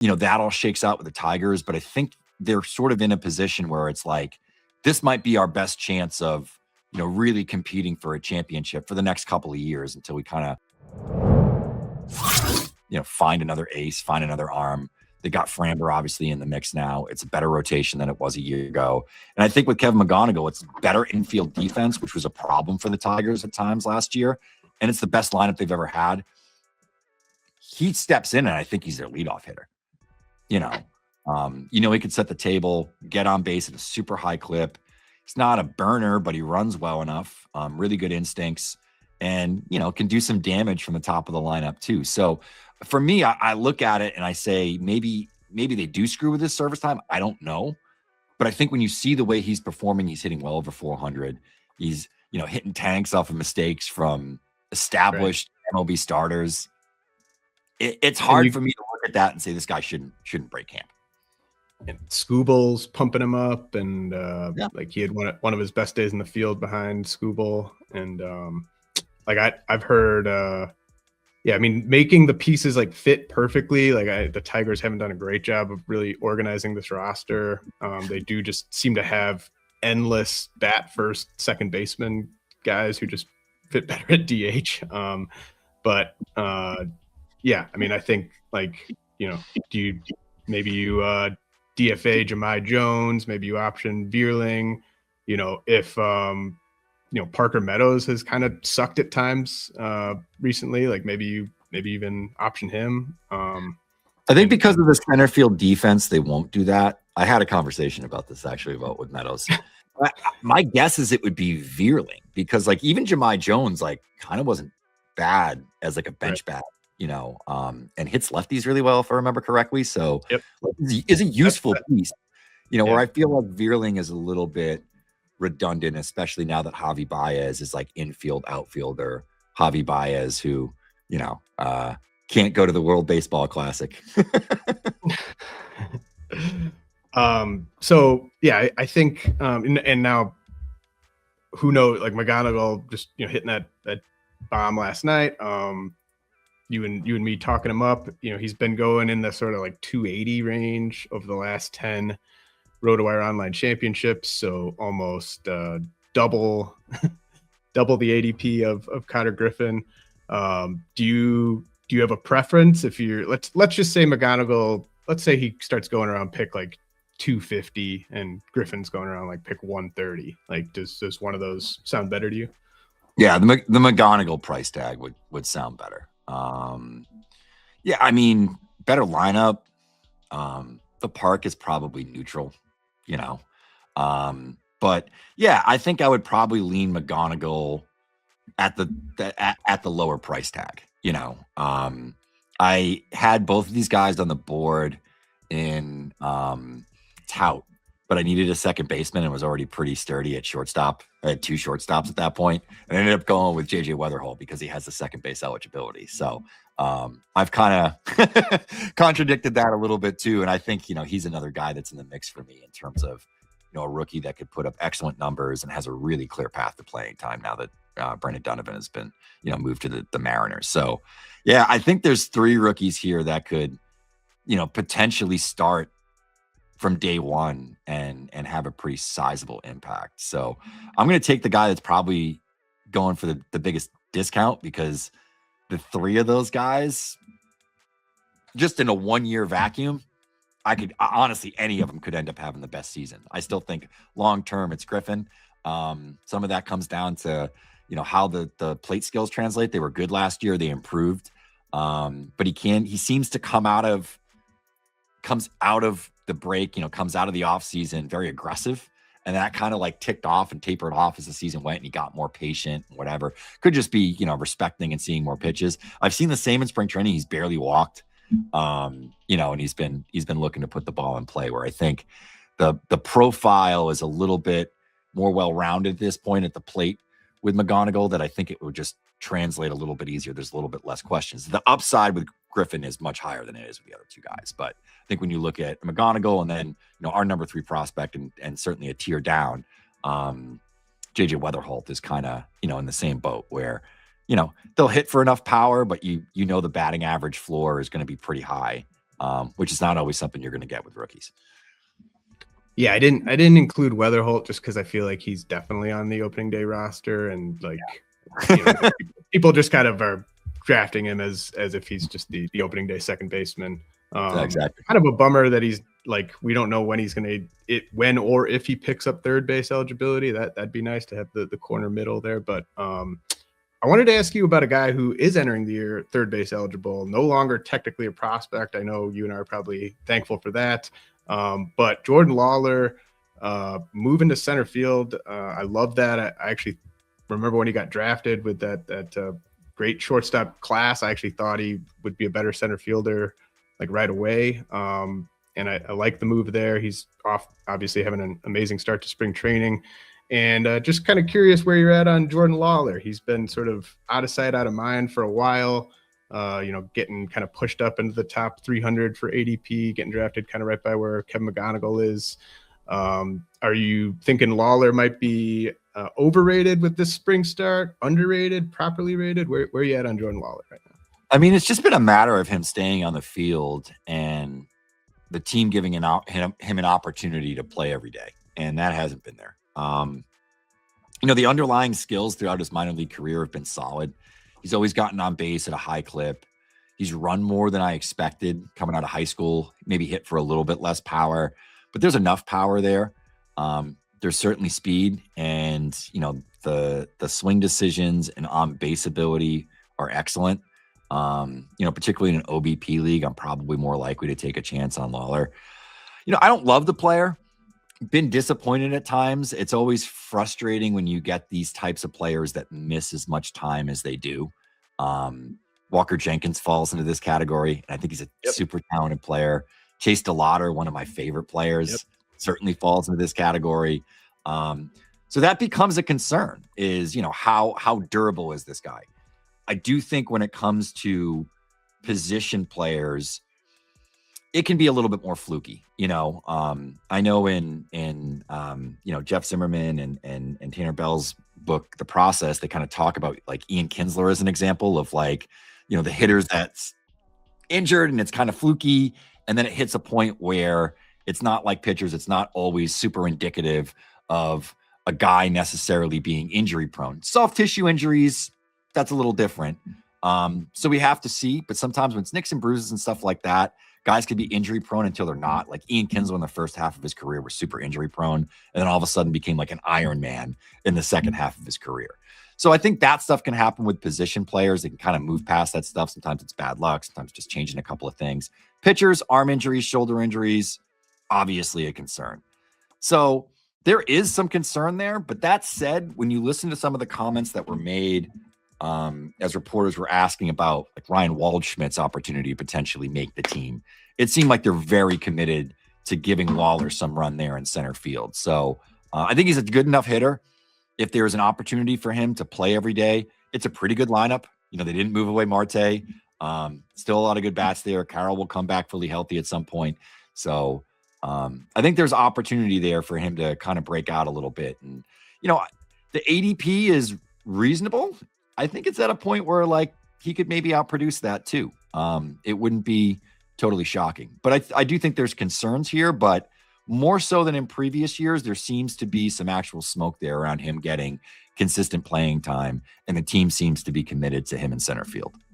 that all shakes out with the Tigers. But I think they're sort of in a position where it's like, this might be our best chance of, really competing for a championship for the next couple of years until we kind of, find another ace, find another arm. They got Framber obviously in the mix now. It's a better rotation than it was a year ago. And I think with Kevin McGonigal, it's better infield defense, which was a problem for the Tigers at times last year. And it's the best lineup they've ever had. He steps in, and I think he's their leadoff hitter. He could set the table, get on base at a super high clip. He's not a burner, but he runs well enough. Really good instincts, and can do some damage from the top of the lineup too. So for me, I look at it and I say maybe they do screw with his service time. I don't know, but I think when you see the way he's performing, he's hitting well over 400. He's hitting tanks off of mistakes from established MLB starters. It's hard for me to look at that and say this guy shouldn't break camp. And Skubal's pumping him up, and like he had one of his best days in the field behind Skubal, and I've heard, making the pieces like fit perfectly. The Tigers haven't done a great job of really organizing this roster. They do just seem to have endless bat first, second baseman guys who just fit better at DH. I think maybe you DFA Jahmai Jones, maybe you option Vierling, if Parker Meadows has kind of sucked at times recently, like maybe you even option him. I think because of the center field defense, they won't do that. I had a conversation about this actually with Meadows. My guess is it would be Vierling, because even Jahmai Jones kind of wasn't bad as a bench bat. And hits lefties really well, if I remember correctly. So is a useful piece, where I feel like Vierling is a little bit redundant, especially now that Javi Baez is infield outfielder. Javi Baez, who, can't go to the World Baseball Classic. I think, and now who knows, McGonigal just, hitting that bomb last night. You and me talking him up, he's been going in the sort of 280 range over the last 10 Rotowire online championships. So almost double the ADP of Carter Griffin. Do you have a preference? If you're, let's just say McGonigal, let's say he starts going around pick 250 and Griffin's going around pick 130. Does one of those sound better to you? Yeah, the McGonigal price tag would sound better. Better lineup. The park is probably neutral, but I think I would probably lean McGonigal at the lower price tag. I had both of these guys on the board in tout, but I needed a second baseman and was already pretty sturdy at shortstop. I had two shortstops at that point, and I ended up going with JJ Weatherholt because he has the second base eligibility. So I've kind of contradicted that a little bit too. And I think, he's another guy that's in the mix for me in terms of, a rookie that could put up excellent numbers and has a really clear path to playing time now that Brendan Donovan has been, moved to the Mariners. So I think there's three rookies here that could, potentially start from day one and have a pretty sizable impact. So I'm going to take the guy that's probably going for the biggest discount, because the three of those guys, just in a 1 year vacuum, honestly, any of them could end up having the best season. I still think long-term it's Griffin. Some of that comes down to, how the plate skills translate. They were good last year. They improved. But he seems to comes out of the break, comes out of the off season very aggressive, and that kind of ticked off and tapered off as the season went, and he got more patient and whatever. Could just be, respecting and seeing more pitches. I've seen the same in spring training. He's barely walked, and he's been looking to put the ball in play, where I think the profile is a little bit more well-rounded at this point at the plate with McGonigal, that I think it would just translate a little bit easier. There's a little bit less questions. The upside with Griffin is much higher than it is with the other two guys. But I think when you look at McGonigal and then, our number 3 prospect and certainly a tier down, JJ Weatherholt is kind of, in the same boat where, they'll hit for enough power, but the batting average floor is going to be pretty high. which is not always something you're going to get with rookies. Yeah, I didn't include Weatherholt just because I feel like he's definitely on the opening day roster, and like people just kind of are drafting him as if he's just the opening day second baseman. Exactly. Kind of a bummer that he's like, we don't know when he's going to when or if he picks up third base eligibility. That'd be nice to have the corner middle there. But I wanted to ask you about a guy who is entering the year third base eligible, no longer technically a prospect. I know you and I are probably thankful for that. But Jordan Lawler moving to center field. I love that. I actually remember when he got drafted with that great shortstop class. I actually thought he would be a better center fielder like right away. And I like the move there. He's obviously having an amazing start to spring training. And just kind of curious where you're at on Jordan Lawler. He's been sort of out of sight, out of mind for a while. Getting kind of pushed up into the top 300 for ADP, getting drafted kind of right by where Kevin McGonigal is. Are you thinking Lawler might be overrated with this spring start, underrated, properly rated? Where are you at on Jordan Lawler right now? I mean, it's just been a matter of him staying on the field and the team giving him an opportunity to play every day. And that hasn't been there. The underlying skills throughout his minor league career have been solid. He's always gotten on base at a high clip. He's run more than I expected coming out of high school, maybe hit for a little bit less power, but there's enough power there. There's certainly speed, and, the swing decisions and on base ability are excellent. Particularly in an OBP league, I'm probably more likely to take a chance on Lawler. I don't love the player. Been disappointed at times. It's always frustrating when you get these types of players that miss as much time as they do. Walker Jenkins falls into this category, and I think he's a super talented player. Chase DeLauder, one of my favorite players, certainly falls into this category. So that becomes a concern, is, how durable is this guy? I do think when it comes to position players, it can be a little bit more fluky. I know in Jeff Zimmerman and Tanner Bell's book, The Process, they kind of talk about like Ian Kinsler as an example of like, the hitters that's injured and it's kind of fluky. And then it hits a point where it's not like pitchers. It's not always super indicative of a guy necessarily being injury prone. Soft tissue injuries, that's a little different. So we have to see, but sometimes when it's nicks and bruises and stuff like that, guys can be injury prone until they're not. Like Ian Kinsler in the first half of his career was super injury prone, and then all of a sudden became like an Iron Man in the second half of his career. So I think that stuff can happen with position players. They can kind of move past that stuff. Sometimes it's bad luck, sometimes just changing a couple of things. Pitchers, arm injuries, shoulder injuries, obviously a concern. So there is some concern there. But that said, when you listen to some of the comments that were made as reporters were asking about like Ryan Waldschmidt's opportunity to potentially make the team, it seemed like they're very committed to giving Lawler some run there in center field. So I think he's a good enough hitter. If there's an opportunity for him to play every day, it's a pretty good lineup. They didn't move away Marte. Still a lot of good bats there. Carroll will come back fully healthy at some point. So I think there's opportunity there for him to kind of break out a little bit. And, the ADP is reasonable. I think it's at a point where like he could maybe outproduce that too. It wouldn't be totally shocking, but I do think there's concerns here, but more so than in previous years, there seems to be some actual smoke there around him getting consistent playing time, and the team seems to be committed to him in center field.